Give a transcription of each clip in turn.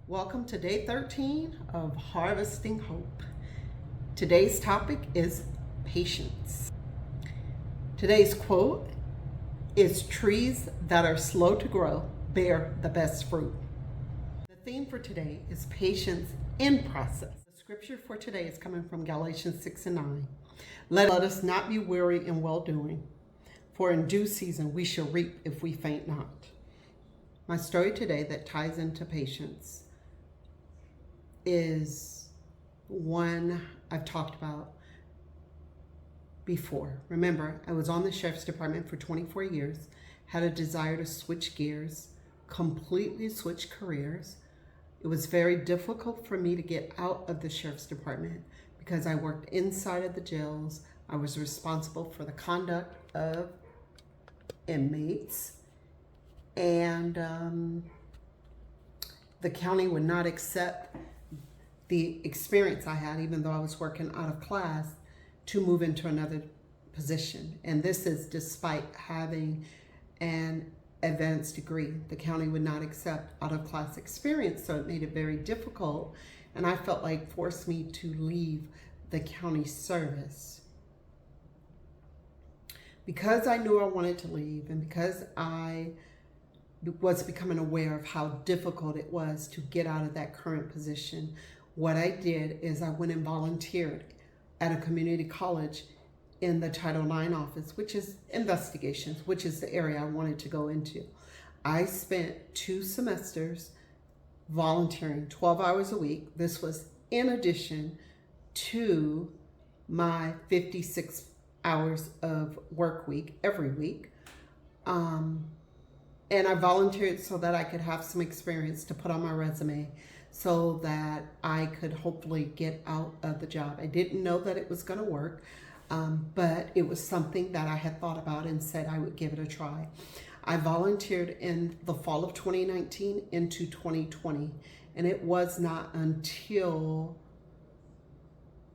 Welcome to day 13 of Harvesting Hope. Today's topic is patience. Today's quote is trees that are slow to grow bear the best fruit. The theme for today is patience in process. The scripture for today is coming from Galatians 6:9. Let us not be weary in well-doing, for in due season we shall reap if we faint not. My story today that ties into patience is one I've talked about before. Remember, I was on the sheriff's department for 24 years, had a desire to switch gears, completely switch careers. It was very difficult for me to get out of the sheriff's department because I worked inside of the jails. I was responsible for the conduct of inmates, and the county would not accept the experience I had, even though I was working out of class, to move into another position. And this is despite having an advanced degree. The county would not accept out of class experience, so it made it very difficult. And I felt like forced me to leave the county service. Because I knew I wanted to leave, and because I was becoming aware of how difficult it was to get out of that current position, what I did is I went and volunteered at a community college in the Title IX office, which is investigations, which is the area I wanted to go into. I spent 2 semesters volunteering 12 hours a week. This was in addition to my 56 hours of work week every week. And I volunteered so that I could have some experience to put on my resume so that I could hopefully get out of the job. I didn't know that it was going to work, but it was something that I had thought about and said I would give it a try. I volunteered in the fall of 2019 into 2020, and it was not until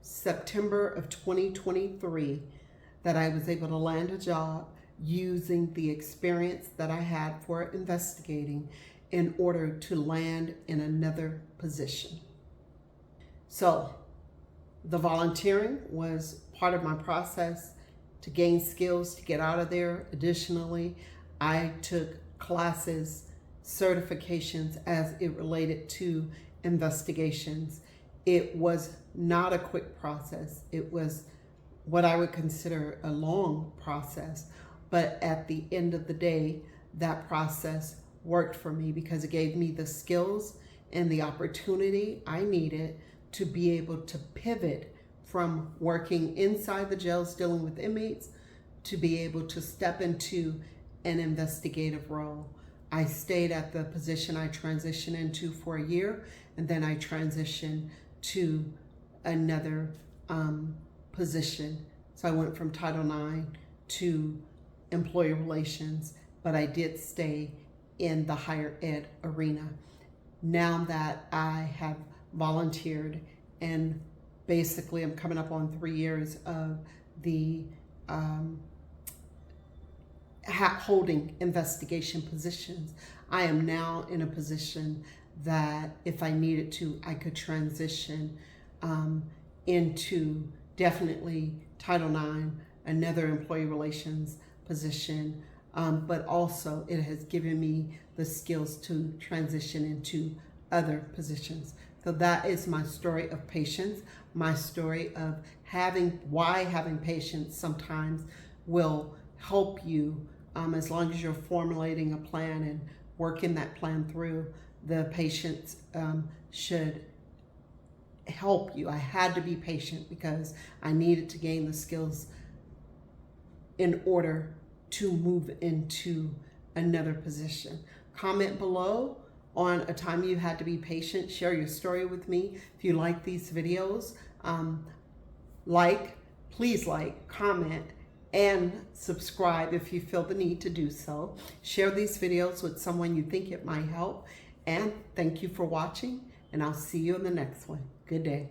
September of 2023 that I was able to land a job using the experience that I had for investigating in order to land in another position. So the volunteering was part of my process to gain skills to get out of there. Additionally, I took classes, certifications as it related to investigations. It was not a quick process. It was what I would consider a long process. But at the end of the day, that process worked for me because it gave me the skills and the opportunity I needed to be able to pivot from working inside the jails dealing with inmates to be able to step into an investigative role. I stayed at the position I transitioned into for a year, and then I transitioned to another position. So I went from Title IX to employee relations, but I did stay in the higher ed arena. Now that I have volunteered, and basically I'm coming up on 3 years of the holding investigation positions, I am now in a position that if I needed to, I could transition into definitely Title IX, another employee relations position, but also it has given me the skills to transition into other positions. So that is my story of patience, my story of why having patience sometimes will help you, as long as you're formulating a plan and working that plan through. The patience should help you. I had to be patient because I needed to gain the skills in order to move into another position. Comment below on a time you had to be patient. Share your story with me. If you like these videos, please like, comment, and subscribe if you feel the need to do so. Share these videos with someone you think it might help. And thank you for watching, and I'll see you in the next one. Good day.